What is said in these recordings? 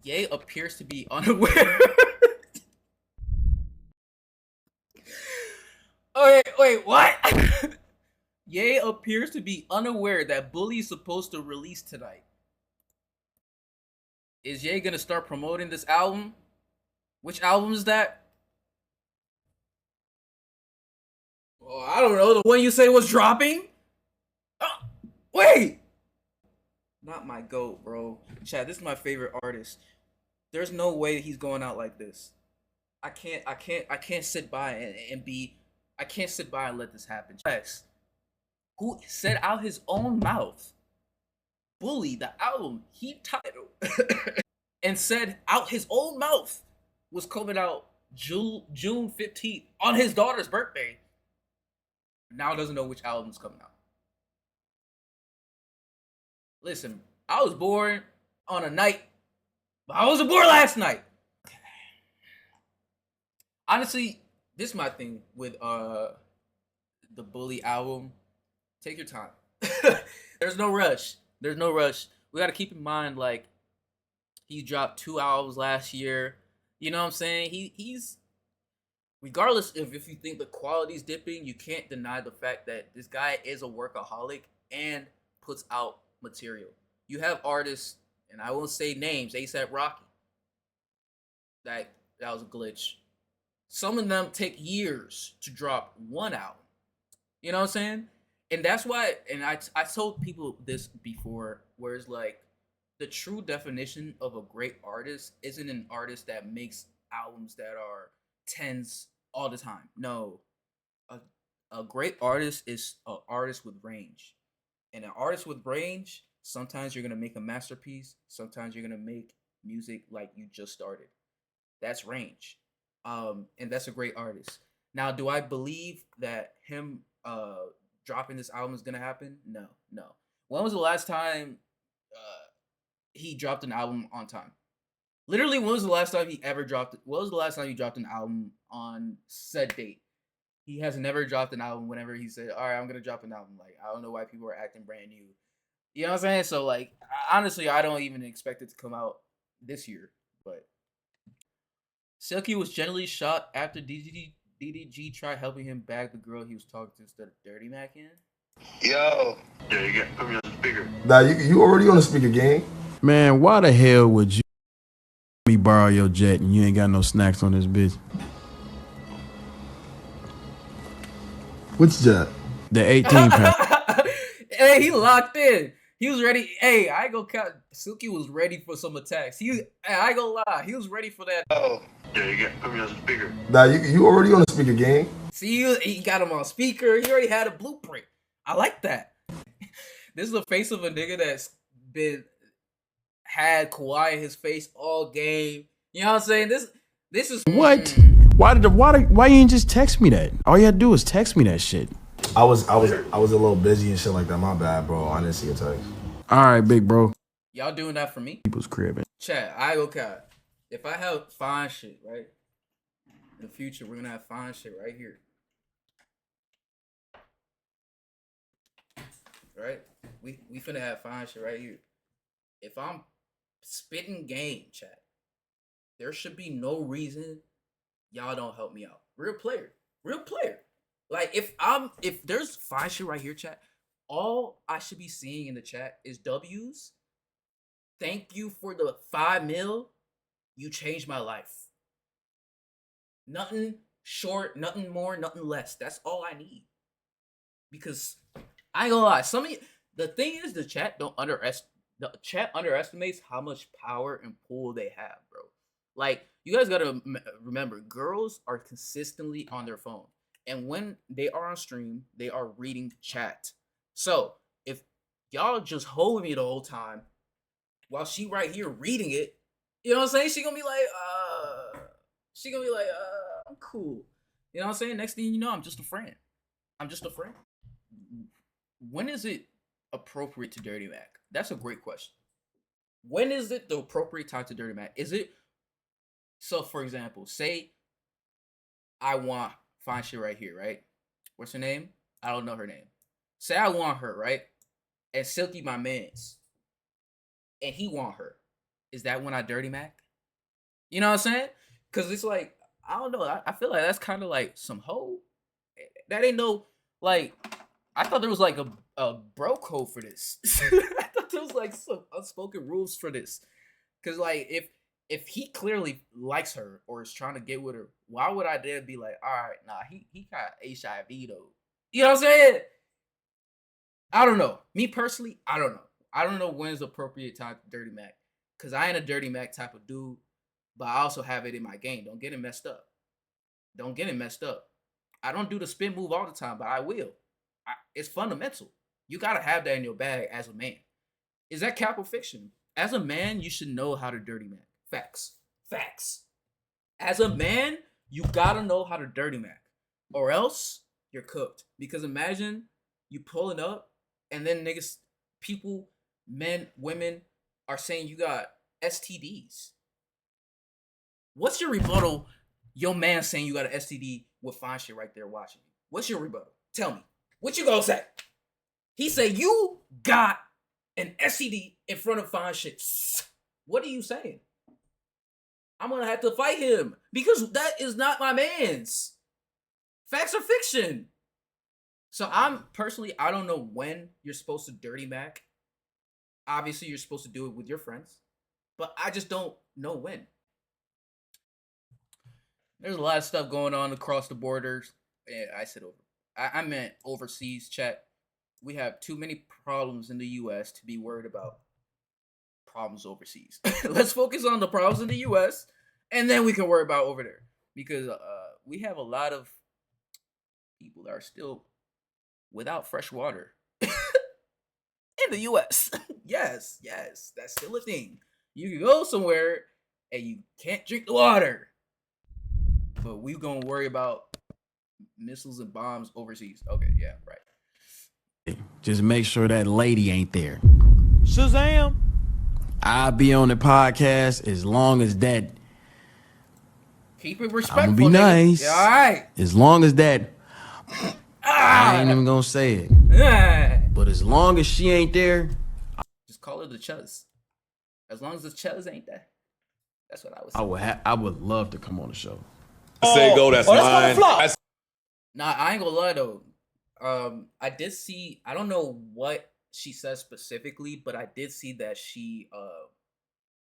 Ye appears to be unaware. Wait, what? Ye appears to be unaware that Bully is supposed to release tonight. Is Ye gonna start promoting this album? Which album is that? Oh, I don't know. The one you say was dropping? Oh, wait! Not my goat, bro. Chad, this is my favorite artist. There's no way he's going out like this. I can't sit by and be I can't sit by and let this happen. Yes. Who said out his own mouth, Bully, the album he titled and said out his own mouth was coming out June 15th on his daughter's birthday. Now doesn't know which album's coming out. Listen, I was born on a night, but I wasn't born last night. Honestly, this is my thing with the Bully album. Take your time. There's no rush. There's no rush. We got to keep in mind, like, he dropped 2 albums last year. You know what I'm saying? He's regardless if you think the quality's dipping, you can't deny the fact that this guy is a workaholic and puts out material. You have artists, and I won't say names, ASAP Rocky. That was a glitch. Some of them take years to drop one album. You know what I'm saying? And that's why, and I told people this before, where it's like the true definition of a great artist isn't an artist that makes albums that are tens all the time. No, a, a great artist is an artist with range. And an artist with range, sometimes you're gonna make a masterpiece, sometimes you're gonna make music like you just started. That's range. And that's a great artist. Now, do I believe that him dropping this album is gonna happen? No, no. When was the last time he dropped an album on time? Literally, when was the last time he ever dropped? When was the last time he dropped an album on said date? He has never dropped an album whenever he said, "All right, I'm gonna drop an album." Like, I don't know why people are acting brand new. You know what I'm saying? So, like, honestly, I don't even expect it to come out this year. But Silky was generally shot after DDG tried helping him bag the girl he was talking to instead of Dirty Mac in. Yo. Yeah, you got put me on the speaker. Nah, you already on the speaker, gang. Man, why the hell would you me borrow your jet and you ain't got no snacks on this bitch? Which jet? The 18 pack. Hey, he locked in. He was ready. Hey, I ain't gonna count. Silky was ready for some attacks. I ain't gonna lie. He was ready for that. Oh. Yeah, you got put me on the speaker. Nah, you already on the speaker, gang. See, he got him on speaker. He already had a blueprint. I like that. This is the face of a nigga that's been had Kawhi in his face all game. You know what I'm saying? This is What? Why you didn't just text me that? All you had to do was text me that shit. I was a little busy and shit like that. My bad, bro. I didn't see your text. All right, big bro. Y'all doing that for me? People's cribbing. Chat, I okay. If I have fine shit, right? In the future, we're gonna have fine shit right here. Right? We finna have fine shit right here. If I'm spitting game, chat, there should be no reason y'all don't help me out. Real player. Real player. Like if there's fine shit right here, chat, all I should be seeing in the chat is W's. Thank you for the 5 mil. You changed my life. Nothing short, nothing more, nothing less. That's all I need. Because I ain't gonna lie, some of you, the thing is the chat underestimates how much power and pull they have, bro. Like, you guys gotta remember, girls are consistently on their phone. And when they are on stream, they are reading chat. So if y'all just hold me the whole time while she right here reading it, you know what I'm saying? She gonna be like, I'm cool. You know what I'm saying? Next thing you know, I'm just a friend. I'm just a friend. When is it appropriate to Dirty Mac? That's a great question. When is it the appropriate time to Dirty Mac? Is it so? For example, say I want fine shit right here, right? What's her name? I don't know her name. Say I want her, right? And Silky my man's, and he want her. is that when I dirty Mac? You know what I'm saying? Because it's like, I don't know. I feel like that's kind of like some hoe. That ain't no, like, I thought there was like a bro code for this. I thought there was like some unspoken rules for this. Because, like, if he clearly likes her or is trying to get with her, why would I then be like, all right, nah, he got HIV though. You know what I'm saying? I don't know. Me personally, I don't know. I don't know when's the appropriate time to dirty Mac. Because I ain't a dirty Mac type of dude. But I also have it in my game. Don't get it messed up. Don't get it messed up. I don't do the spin move all the time, but I will. It's fundamental. You got to have that in your bag as a man. Is that cap or fiction? As a man, you should know how to dirty Mac. Facts. Facts. As a man, you got to know how to dirty Mac. Or else, you're cooked. Because imagine you pulling up, and then niggas, people, men, women, are saying you got STDs. What's your rebuttal? Your man saying you got an STD with fine shit right there watching you. What's your rebuttal? Tell me. What you gonna say? He said you got an STD in front of fine shit. What are you saying? I'm gonna have to fight him because that is not my man's. Facts or fiction. So I'm personally, I don't know when you're supposed to dirty Mac. Obviously, you're supposed to do it with your friends, but I just don't know when. There's a lot of stuff going on across the borders. Yeah, I said over. I meant overseas, chat. We have too many problems in the U.S. to be worried about problems overseas. Let's focus on the problems in the U.S. and then we can worry about over there. Because we have a lot of people that are still without fresh water in the U.S. Yes, that's still a thing. You can go somewhere and you can't drink the water. But we gonna worry about missiles and bombs overseas. Okay, yeah, right. Just make sure that lady ain't there. Shazam! I'll be on the podcast as long as that. Keep it respectful. I'm gonna be nigga. nice. Yeah, all right. As long as that. I ain't even gonna say it. But as long as she ain't there, just call her the Chuz. As long as the Chuz ain't there. That's what I was saying. I would love to come on the show. Say go, that's mine. Nah, I ain't gonna lie though. I did see, I don't know what she said specifically, but I did see that she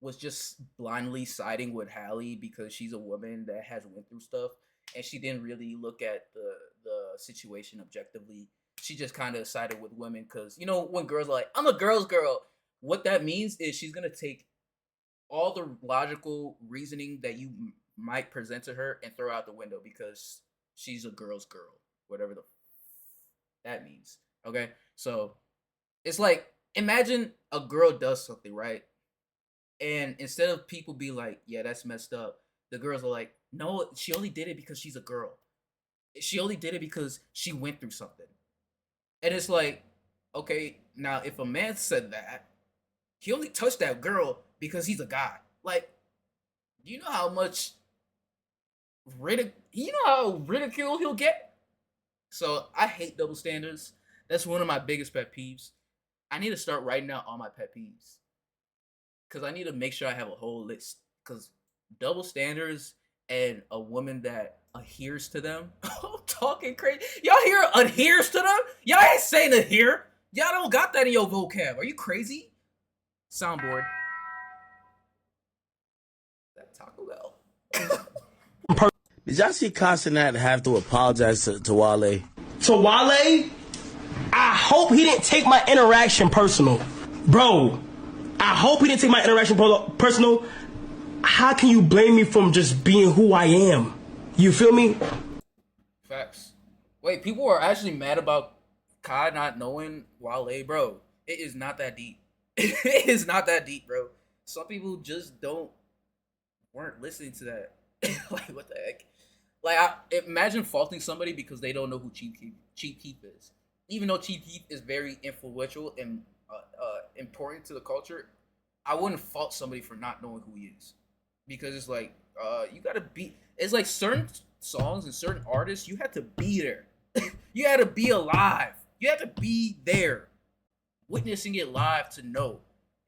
was just blindly siding with Halle because she's a woman that has went through stuff, and she didn't really look at the situation objectively. She just kind of sided with women because, you know, when girls are like, I'm a girl's girl, what that means is she's gonna take all the logical reasoning that you might present to her and throw out the window because she's a girl's girl, whatever that means. Okay, so it's like, imagine a girl does something, right? And instead of people be like, yeah, that's messed up, the girls are like, no, she only did it because she's a girl. She only did it because she went through something. And it's like, okay, now if a man said that, he only touched that girl because he's a guy. Like, you know how much ridicule he'll get? So I hate double standards. That's one of my biggest pet peeves. I need to start writing out all my pet peeves. Because I need to make sure I have a whole list. Because double standards and a woman that adheres to them. I'm talking crazy. Y'all hear adheres to them? Y'all ain't saying adhere. Y'all don't got that in your vocab. Are you crazy? Soundboard. That Taco Bell. Did y'all see Casanat have to apologize to Wale? To Wale, I hope he didn't take my interaction personal. Bro, I hope he didn't take my interaction personal. How can you blame me from just being who I am? You feel me? Facts. Wait, people are actually mad about Kai not knowing Wale, bro. It is not that deep. It is not that deep, bro. Some people just weren't listening to that. Like, what the heck? Like, imagine faulting somebody because they don't know who Chief Keef is. Even though Chief Keef is very influential and important to the culture, I wouldn't fault somebody for not knowing who he is. Because it's like, you gotta be, it's like certain songs and certain artists, you had to be there. You had to be alive. You had to be there, witnessing it live to know.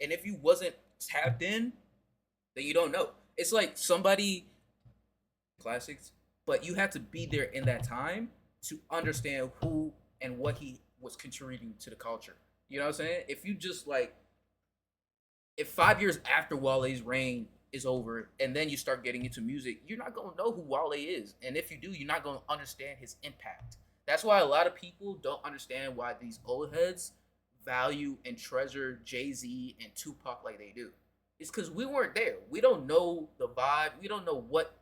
And if you wasn't tapped in, then you don't know. It's like somebody classics, but you have to be there in that time to understand who and what he was contributing to the culture. You know what I'm saying? If you just like, if 5 years after Wale's reign is over and then you start getting into music, you're not gonna know who Wale is, and if you do, you're not gonna understand his impact. That's why a lot of people don't understand why these old heads value and treasure Jay-Z and Tupac like they do. It's because we weren't there. We don't know the vibe. We don't know what,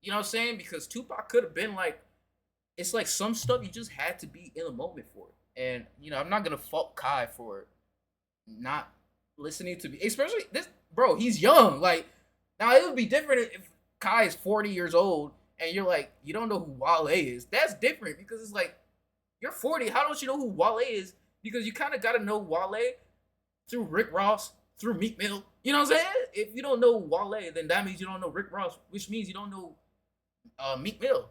you know what I'm saying? Because Tupac could have been like, it's like some stuff you just had to be in the moment for. And, you know, I'm not going to fault Kai for not listening to me, especially this, bro, he's young. Like, now it would be different if Kai is 40 years old and you're like, you don't know who Wale is. That's different because it's like, you're 40. How don't you know who Wale is? Because you kind of got to know Wale through Rick Ross, through Meek Mill. You know what I'm saying? If you don't know Wale, then that means you don't know Rick Ross, which means you don't know Meek Mill.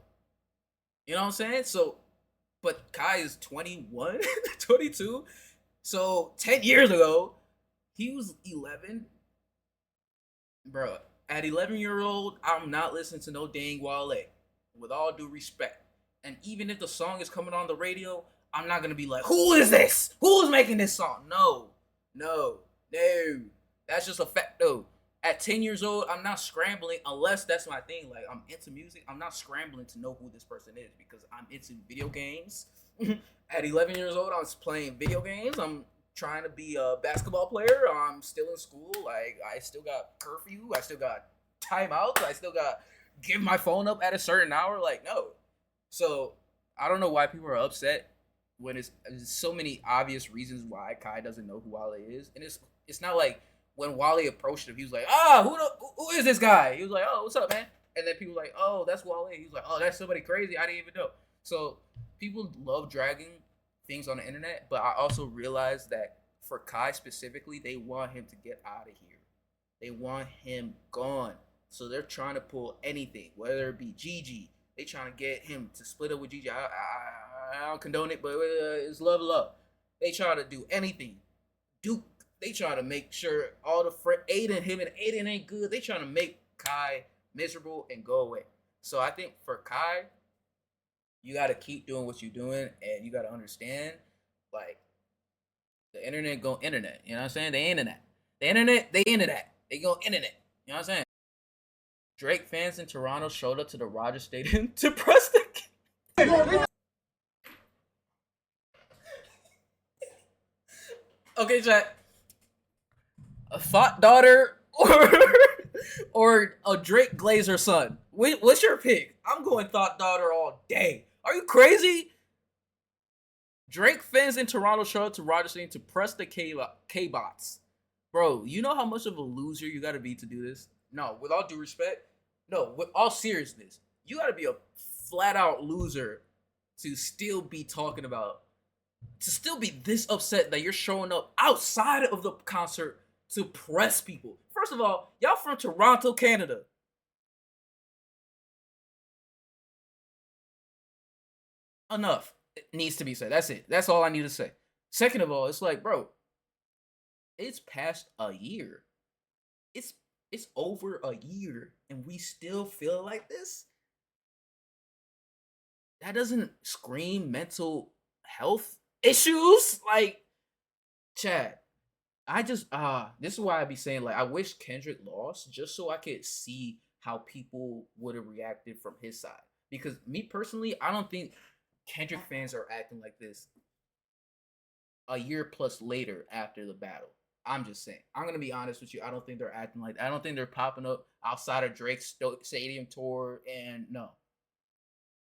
You know what I'm saying? So, but Kai is 21, 22. So 10 years ago, he was 11. Bro, at 11-year-old, I'm not listening to no dang Wale. With all due respect. And even if the song is coming on the radio, I'm not going to be like, who is this? Who is making this song? No. That's just a fact, though. At 10 years old, I'm not scrambling unless that's my thing. Like, I'm into music. I'm not scrambling to know who this person is because I'm into video games. At 11 years old, I was playing video games. I'm trying to be a basketball player. I'm still in school. Like, I still got curfew. I still got timeouts. I still got give my phone up at a certain hour. Like, no. So, I don't know why people are upset when there's so many obvious reasons why Kai doesn't know who Wale is. And it's not like when Wale approached him, he was like, who is this guy? He was like, oh, what's up, man? And then people were like, oh, that's Wale. He was like, oh, that's somebody crazy. I didn't even know. So people love dragging things on the internet, but I also realized that for Kai specifically, they want him to get out of here. They want him gone. So they're trying to pull anything, whether it be Gigi. They trying to get him to split up with Gigi. I don't condone it, but it's love. They try to do anything. Duke, they trying to make sure all the Aiden, him and Aiden ain't good. They trying to make Kai miserable and go away. So I think for Kai, you got to keep doing what you're doing, and you got to understand, like, the internet go internet. You know what I'm saying? They internet. The internet, they internet. They go internet. You know what I'm saying? Drake fans in Toronto showed up to the Rogers Stadium to press the... Okay, chat. A thought daughter or a Drake Glazer son? What's your pick? I'm going thought daughter all day. Are you crazy? Drake fans in Toronto showed up to Rogers Stadium to press the K-bots. Bro, you know how much of a loser you got to be to do this? No, with all due respect, no, with all seriousness, you got to be a flat-out loser to still be talking about, to still be this upset that you're showing up outside of the concert to press people. First of all, y'all from Toronto, Canada. Enough. It needs to be said. That's it. That's all I need to say. Second of all, it's like, bro, it's past a year. It's over a year and we still feel like this? That doesn't scream mental health issues? Like, Chad, I just this is why I be saying, like, I wish Kendrick lost just so I could see how people would have reacted from his side. Because me personally, I don't think Kendrick fans are acting like this a year plus later after the battle. I'm just saying. I'm gonna be honest with you. I don't think they're acting like that. I don't think they're popping up outside of Drake's stadium tour. And no,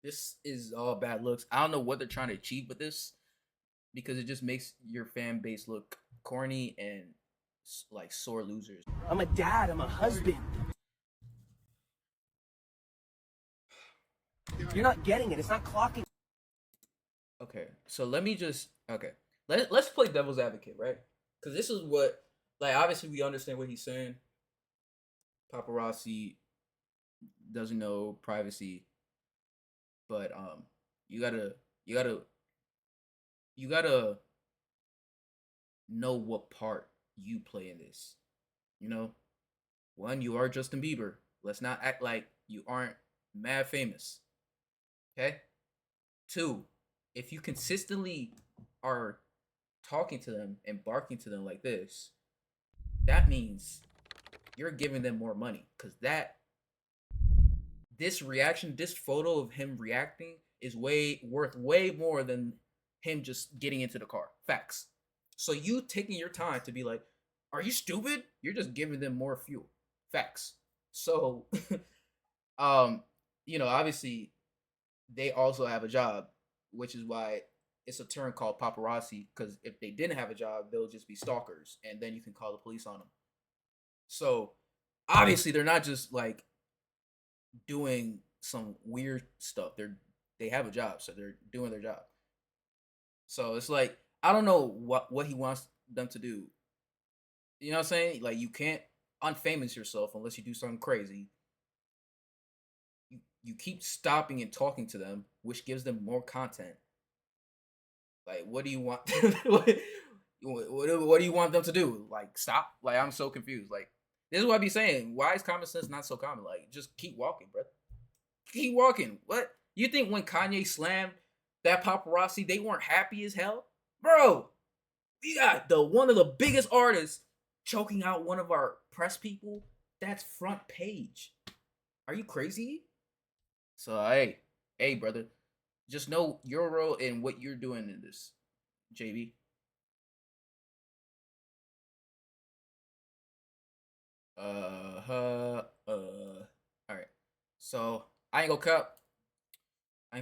this is all bad looks. I don't know what they're trying to achieve with this, because it just makes your fan base look corny and like sore losers. I'm a dad. I'm a husband. You're not getting it. It's not clocking. Okay, so let me just let's play devil's advocate, right? Because this is what, like, obviously we understand what he's saying. Paparazzi doesn't know privacy, but you gotta know what part you play in this, you know. One, you are Justin Bieber. Let's not act like you aren't mad famous. Okay? Two, if you consistently are talking to them and barking to them like that means you're giving them more money. Because this reaction, this photo of him reacting is worth way more than him just getting into the car. Facts. So you taking your time to be like, are you stupid? You're just giving them more fuel. Facts. So, obviously they also have a job, which is why it's a term called paparazzi, because if they didn't have a job, they'll just be stalkers, and then you can call the police on them. So, obviously they're not just like doing some weird stuff. They have a job, so they're doing their job. So it's like, I don't know what he wants them to do. You know what I'm saying? Like, you can't unfamous yourself unless you do something crazy. You keep stopping and talking to them, which gives them more content. Like, what do you want? what do you want them to do? Like, stop? Like, I'm so confused. Like, this is what I be saying. Why is common sense not so common? Like, just keep walking, bro. Keep walking. What? You think when Kanye slammed that paparazzi, they weren't happy as hell? Bro, we got one of the biggest artists choking out one of our press people. That's front page. Are you crazy? So, hey, brother. Just know your role and what you're doing in this, JB. All right. So I ain't gonna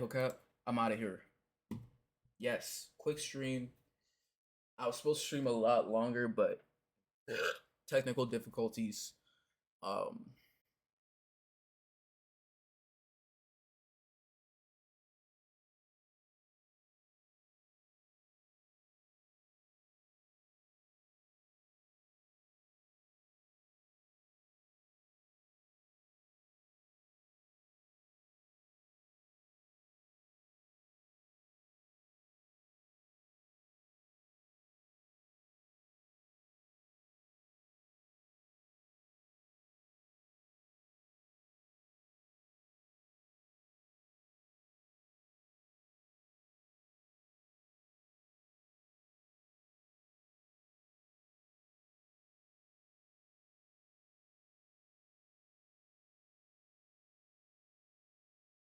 cut. I'm out of here. Yes, quick stream. I was supposed to stream a lot longer, but technical difficulties.